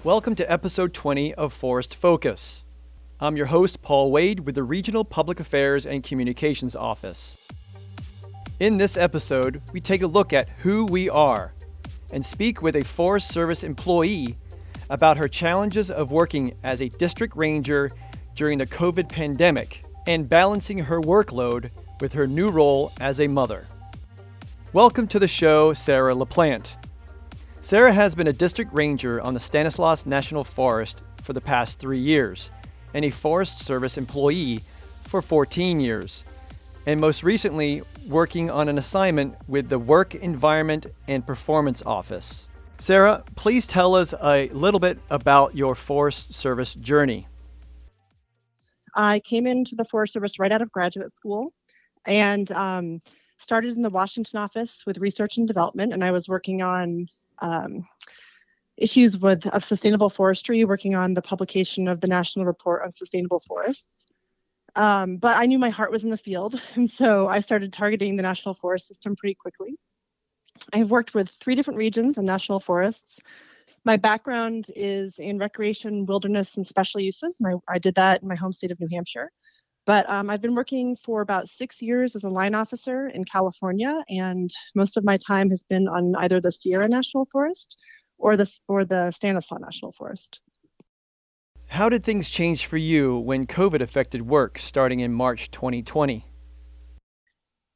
Welcome to episode 20 of Forest Focus. I'm your host, Paul Wade, with the Regional Public Affairs and Communications Office. In this episode, we take a look at who we are and speak with a Forest Service employee about her challenges of working as a district ranger during the COVID pandemic and balancing her workload with her new role as a mother. Welcome to the show, Sarah LaPlante. Sarah has been a district ranger on the Stanislaus National Forest for the past 3 years and a Forest Service employee for 14 years, and most recently working on an assignment with the Work, Environment, and Performance Office. Sarah, please tell us a little bit about your Forest Service journey. I came into the Forest Service right out of graduate school and started in the Washington office with research and development, and I was working on issues of sustainable forestry, working on the publication of the National Report on Sustainable Forests. But I knew my heart was in the field, and so I started targeting the National Forest System pretty quickly. I've worked with 3 different regions and national forests. My background is in recreation, wilderness, and special uses, and I did that in my home state of New Hampshire. But I've been working for about 6 years as a line officer in California, and most of my time has been on either the Sierra National Forest or the Stanislaus National Forest. How did things change for you when COVID affected work starting in March 2020?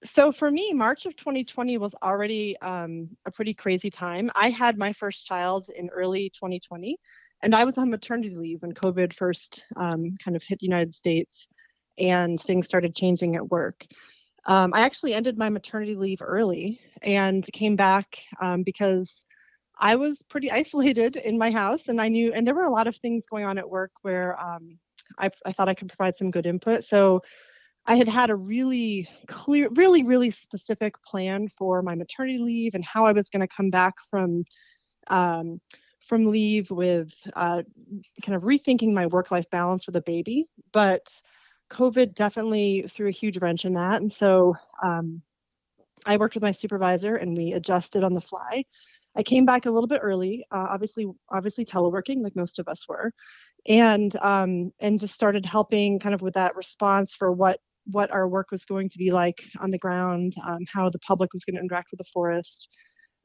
So for me, March of 2020 was already a pretty crazy time. I had my first child in early 2020, and I was on maternity leave when COVID first kind of hit the United States and things started changing at work. I actually ended my maternity leave early and came back because I was pretty isolated in my house, and and there were a lot of things going on at work where I thought I could provide some good input. So I had a really clear, really specific plan for my maternity leave and how I was going to come back from leave with kind of rethinking my work-life balance with a baby. But COVID definitely threw a huge wrench in that. And so I worked with my supervisor and we adjusted on the fly. I came back a little bit early, obviously teleworking like most of us were, and just started helping kind of with that response for what our work was going to be like on the ground, how the public was going to interact with the forest.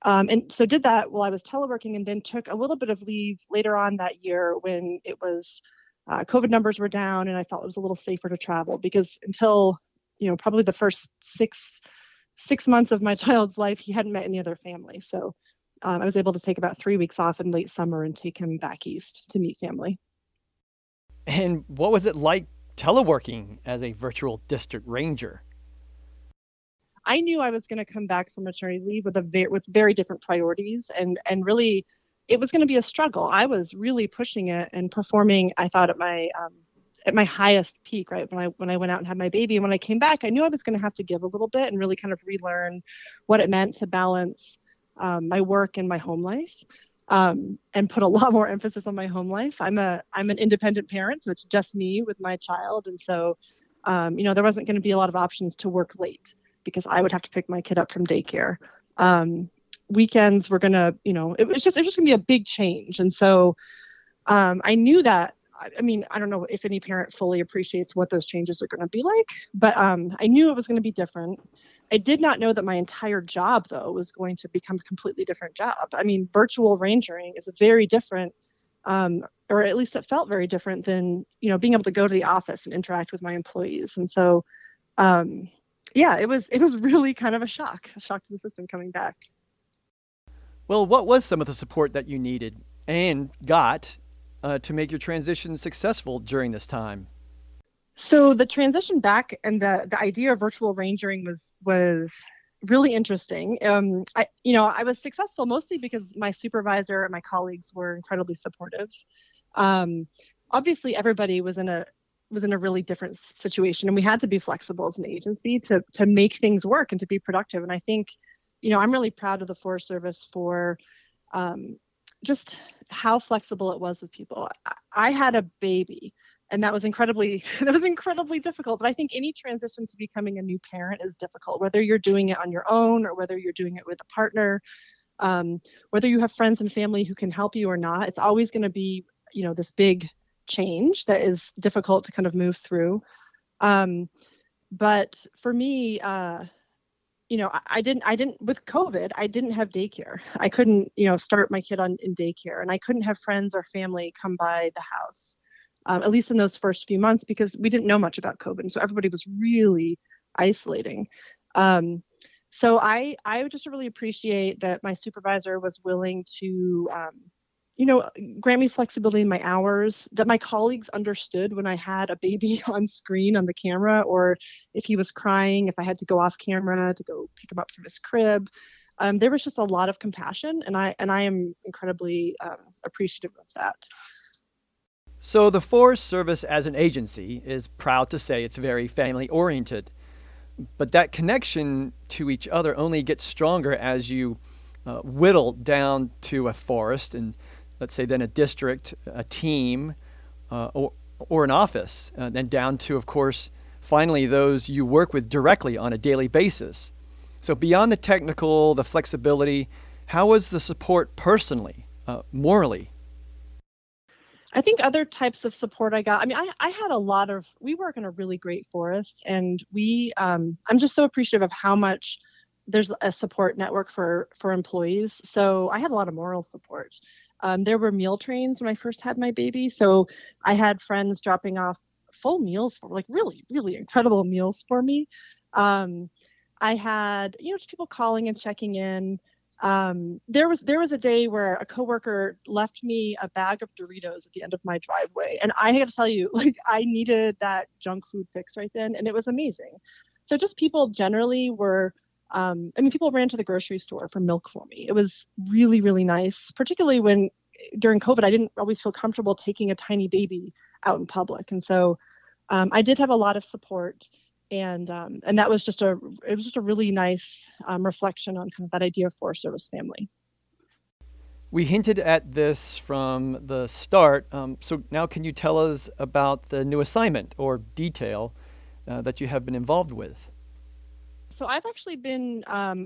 And so did that while I was teleworking, and then took a little bit of leave later on that year when it was COVID numbers were down and I felt it was a little safer to travel, because until, probably the first six months of my child's life, he hadn't met any other family. So I was able to take about 3 weeks off in late summer and take him back east to meet family. And what was it like teleworking as a virtual district ranger? I knew I was going to come back from maternity leave with very different priorities, and really it was going to be a struggle. I was really pushing it and performing, I thought, at my highest peak, right? When I went out and had my baby, and when I came back, I knew I was going to have to give a little bit and really kind of relearn what it meant to balance my work and my home life, and put a lot more emphasis on my home life. I'm an independent parent, so it's just me with my child, and so there wasn't going to be a lot of options to work late because I would have to pick my kid up from daycare. Weekends were gonna, it was just gonna be a big change, and so I knew that. I mean, I don't know if any parent fully appreciates what those changes are going to be like, but I knew it was going to be different. I did not know that my entire job, though, was going to become a completely different job. I mean, virtual rangering is a very different, or at least it felt very different than, being able to go to the office and interact with my employees. And so, it was really kind of a shock to the system coming back. Well, what was some of the support that you needed and got to make your transition successful during this time? So the transition back and the idea of virtual rangering was really interesting. I was successful mostly because my supervisor and my colleagues were incredibly supportive. Obviously, everybody was in a really different situation, and we had to be flexible as an agency to make things work and to be productive. And I think, I'm really proud of the Forest Service for just how flexible it was with people. I had a baby, and that was incredibly difficult. But I think any transition to becoming a new parent is difficult, whether you're doing it on your own or whether you're doing it with a partner. Whether you have friends and family who can help you or not, it's always going to be, this big change that is difficult to kind of move through. But for me, I didn't with COVID, I didn't have daycare. I couldn't, start my kid in daycare, and I couldn't have friends or family come by the house, at least in those first few months, because we didn't know much about COVID. And so everybody was really isolating. Um, so I would just really appreciate that my supervisor was willing to, you know, grant me flexibility in my hours, that my colleagues understood when I had a baby on screen on the camera, or if he was crying, if I had to go off camera to go pick him up from his crib. There was just a lot of compassion, and I am incredibly appreciative of that. So the Forest Service as an agency is proud to say it's very family oriented, but that connection to each other only gets stronger as you whittle down to a forest and, let's say, then a district, a team, or an office, then down to, of course, finally those you work with directly on a daily basis. So beyond the technical, the flexibility, how was the support personally, morally? I think other types of support I got, I mean, I had a lot of, we work in a really great forest, and I'm just so appreciative of how much there's a support network for employees. So I had a lot of moral support. There were meal trains when I first had my baby. So I had friends dropping off full meals for, like, really, really incredible meals for me. Um, I had, just people calling and checking in. There was a day where a coworker left me a bag of Doritos at the end of my driveway, and I got to tell you, like, I needed that junk food fix right then, and it was amazing. So just people generally were. I mean, people ran to the grocery store for milk for me. It was really, really nice, particularly when during COVID, I didn't always feel comfortable taking a tiny baby out in public, and so I did have a lot of support, and that was it was just a really nice reflection on kind of that idea of Forest Service family. We hinted at this from the start. So now, can you tell us about the new assignment or detail that you have been involved with? So I've actually been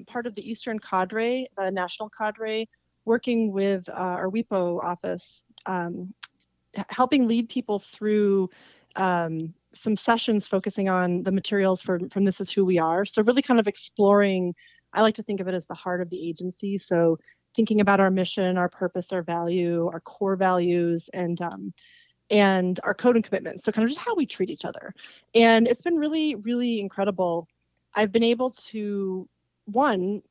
part of the Eastern Cadre, the National Cadre, working with our WIPO office, helping lead people through some sessions focusing on the materials from This Is Who We Are. So really kind of exploring, I like to think of it as the heart of the agency. So thinking about our mission, our purpose, our value, our core values, and our code and commitments. So kind of just how we treat each other. And it's been really, really incredible. I've been able to, one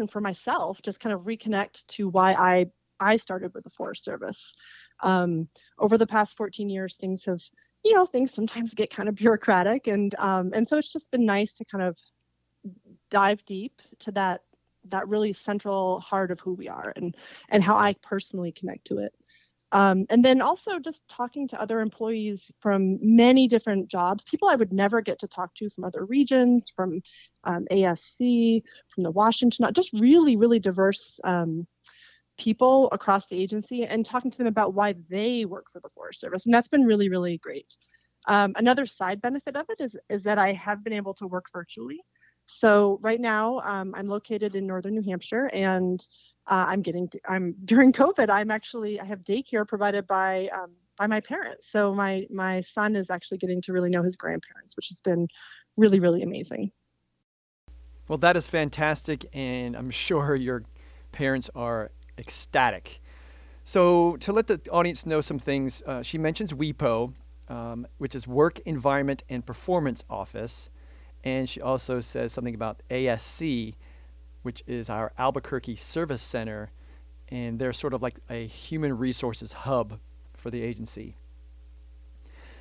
for myself, just kind of reconnect to why I started with the Forest Service. Over the past 14 years, things sometimes get kind of bureaucratic, and so it's just been nice to kind of dive deep to that really central heart of who we are, and how I personally connect to it. And then also just talking to other employees from many different jobs, people I would never get to talk to from other regions, from ASC, from the Washington, just really, really diverse people across the agency, and talking to them about why they work for the Forest Service. And that's been really, really great. Another side benefit of it is that I have been able to work virtually. So right now I'm located in northern New Hampshire, and I'm during COVID, I have daycare provided by my parents. So my son is actually getting to really know his grandparents, which has been really, really amazing. Well, that is fantastic, and I'm sure your parents are ecstatic. So, to let the audience know some things, she mentions WIPO, which is Work Environment and Performance Office, and she also says something about ASC, which is our Albuquerque Service Center, and they're sort of like a human resources hub for the agency.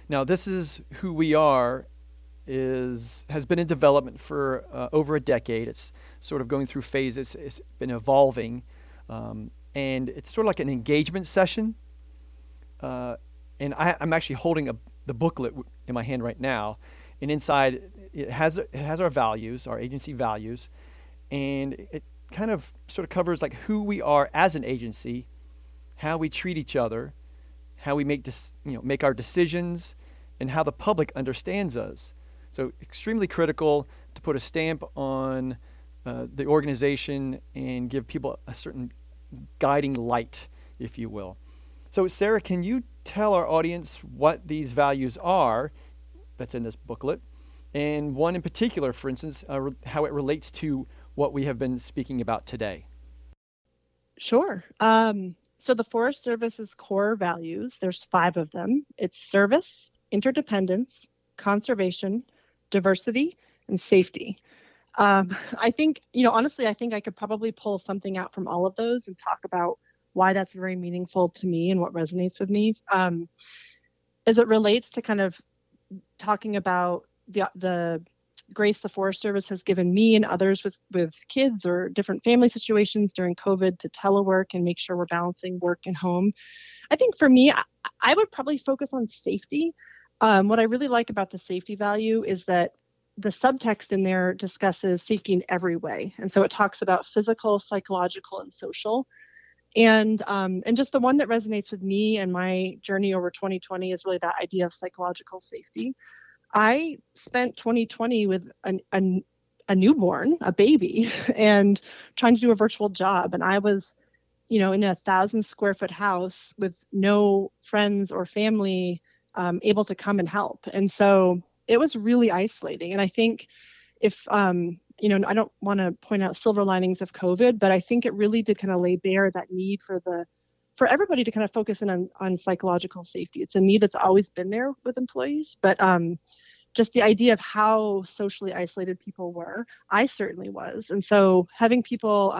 Now, This Is Who We Are has been in development for over a decade. It's sort of going through phases. It's been evolving, and it's sort of like an engagement session. And I'm actually holding the booklet in my hand right now, and inside it has our values, our agency values, and it kind of sort of covers like who we are as an agency, how we treat each other, how we make our decisions, and how the public understands us. So extremely critical to put a stamp on the organization and give people a certain guiding light, if you will. So, Sarah, can you tell our audience what these values are that's in this booklet, and one in particular, for instance, how it relates to what we have been speaking about today? Sure. So the Forest Service's core values, there's 5 of them. It's service, interdependence, conservation, diversity, and safety. I think, honestly, I think I could probably pull something out from all of those and talk about why that's very meaningful to me and what resonates with me. As it relates to kind of talking about the grace the Forest Service has given me and others with kids or different family situations during COVID to telework and make sure we're balancing work and home. I think for me, I would probably focus on safety. What I really like about the safety value is that the subtext in there discusses safety in every way. And so it talks about physical, psychological, and social. And just the one that resonates with me and my journey over 2020 is really that idea of psychological safety. I spent 2020 with a newborn, a baby, and trying to do a virtual job. And I was, in a 1,000 square foot house with no friends or family able to come and help. And so it was really isolating. And I think if, I don't want to point out silver linings of COVID, but I think it really did kind of lay bare that need for everybody to kind of focus in on psychological safety. It's a need that's always been there with employees, but just the idea of how socially isolated people were, I certainly was. And so having people,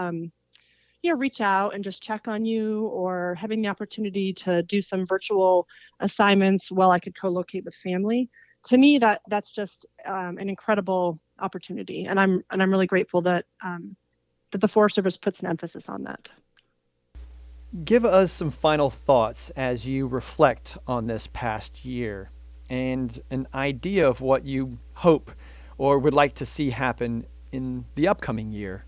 reach out and just check on you, or having the opportunity to do some virtual assignments while I could co-locate with family, to me, that's just an incredible opportunity. And I'm really grateful that the Forest Service puts an emphasis on that. Give us some final thoughts as you reflect on this past year and an idea of what you hope or would like to see happen in the upcoming year.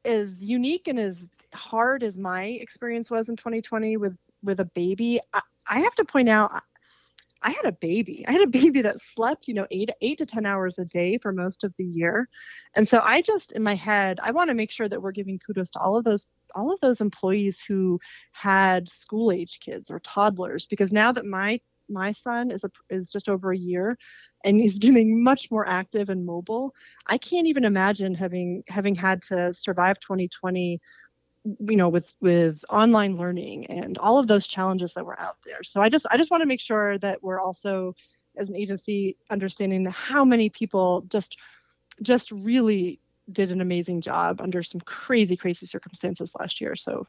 As unique and as hard as my experience was in 2020 with a baby, I have to point out, I had a baby. I had a baby that slept, 8 to 10 hours a day for most of the year. And so I just, in my head, I want to make sure that we're giving kudos to all of those employees who had school age kids or toddlers, because now that my son is just over a year and he's getting much more active and mobile, I can't even imagine having had to survive 2020 with online learning and all of those challenges that were out there. So I just want to make sure that we're also, as an agency, understanding how many people just really did an amazing job under some crazy circumstances last year. So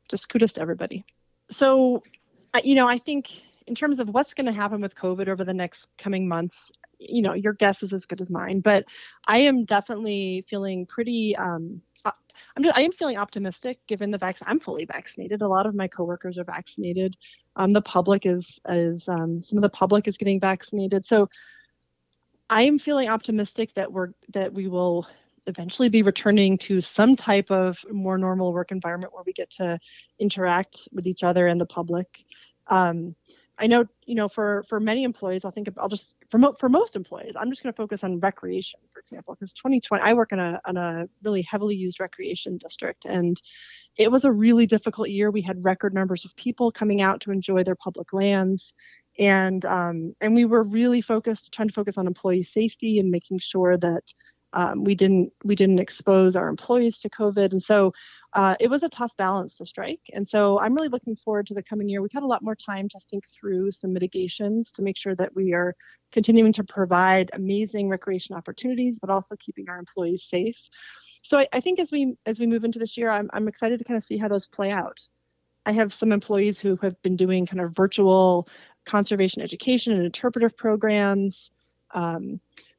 just kudos to everybody. So, I think in terms of what's going to happen with COVID over the next coming months, your guess is as good as mine. But I am definitely feeling pretty. I am feeling optimistic given the vaccine. I'm fully vaccinated. A lot of my coworkers are vaccinated. The public some of the public is getting vaccinated. So I am feeling optimistic that we will eventually be returning to some type of more normal work environment where we get to interact with each other and the public. I know, for many employees, for most employees, I'm just going to focus on recreation, for example, because 2020, I work in a really heavily used recreation district, and it was a really difficult year. We had record numbers of people coming out to enjoy their public lands. And we were really trying to focus on employee safety and making sure that we didn't expose our employees to COVID. And so it was a tough balance to strike. And so I'm really looking forward to the coming year. We've had a lot more time to think through some mitigations to make sure that we are continuing to provide amazing recreation opportunities, but also keeping our employees safe. So I think as we move into this year, I'm excited to kind of see how those play out. I have some employees who have been doing kind of virtual conservation education and interpretive programs,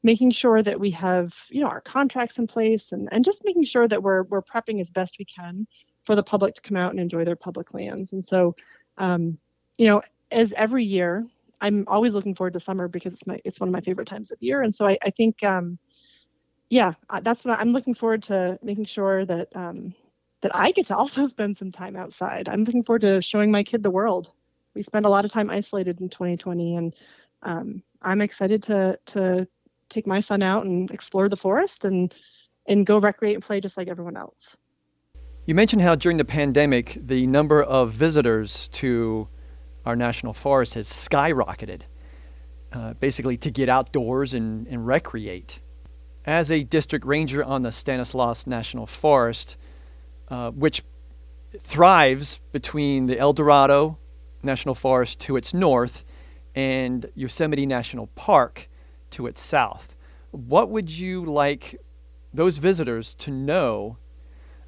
making sure that we have, our contracts in place, and just making sure that we're prepping as best we can for the public to come out and enjoy their public lands. And so, as every year, I'm always looking forward to summer because it's one of my favorite times of year. And so I think, that's what I'm looking forward to, making sure that that I get to also spend some time outside. I'm looking forward to showing my kid the world. We spent a lot of time isolated in 2020, and I'm excited to take my son out and explore the forest and go recreate and play just like everyone else. You mentioned how during the pandemic, the number of visitors to our national forest has skyrocketed, basically to get outdoors and recreate. As a district ranger on the Stanislaus National Forest, which thrives between the El Dorado National Forest to its north and Yosemite National Park to its south, what would you like those visitors to know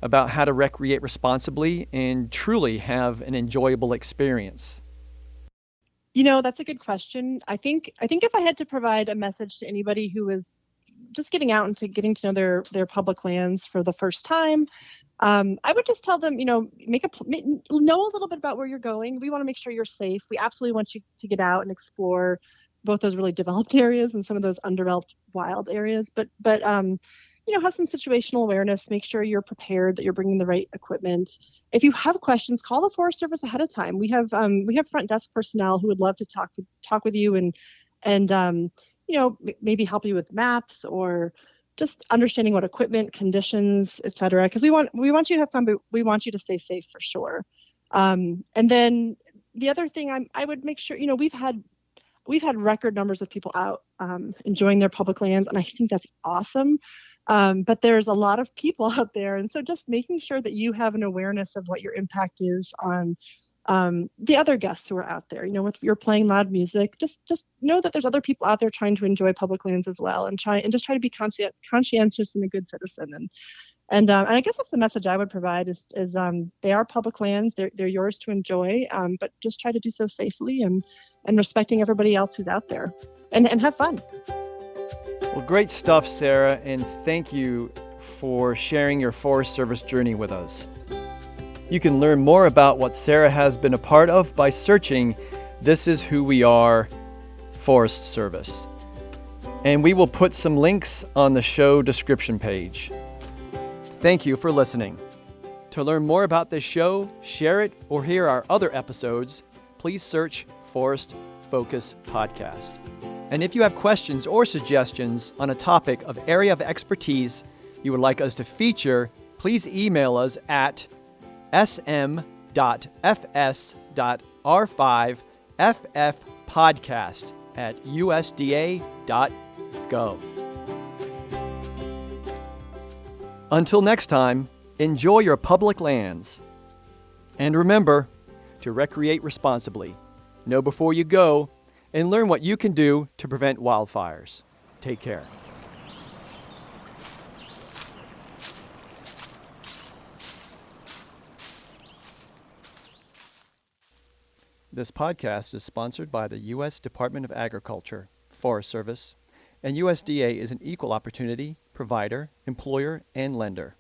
about how to recreate responsibly and truly have an enjoyable experience? That's a good question. I think if I had to provide a message to anybody who is just getting out and getting to know their public lands for the first time, I would just tell them, know a little bit about where you're going. We want to make sure you're safe. We absolutely want you to get out and explore both those really developed areas and some of those undeveloped wild areas. But have some situational awareness. Make sure you're prepared, that you're bringing the right equipment. If you have questions, call the Forest Service ahead of time. We have front desk personnel who would love to talk with you and maybe help you with maps or just understanding what equipment, conditions, et cetera. Because we want you to have fun, but we want you to stay safe for sure. And then the other thing I would make sure, we've had record numbers of people out enjoying their public lands, and I think that's awesome. But there's a lot of people out there, and so just making sure that you have an awareness of what your impact is on the other guests who are out there. If you're playing loud music, just know that there's other people out there trying to enjoy public lands as well, and try to be conscientious and a good citizen. And I guess that's the message I would provide is they are public lands. They're yours to enjoy, but just try to do so safely and respecting everybody else who's out there, and have fun. Well, great stuff, Sarah, and thank you for sharing your Forest Service journey with us. You can learn more about what Sarah has been a part of by searching This Is Who We Are Forest Service. And we will put some links on the show description page. Thank you for listening. To learn more about this show, share it, or hear our other episodes, please search Forest Focus Podcast. And if you have questions or suggestions on a topic of area of expertise you would like us to feature, please email us at sm.fs.r5ffpodcast@usda.gov. Until next time, enjoy your public lands. And remember to recreate responsibly. Know before you go, and learn what you can do to prevent wildfires. Take care. This podcast is sponsored by the U.S. Department of Agriculture, Forest Service, and USDA is an equal opportunity provider, employer, and lender.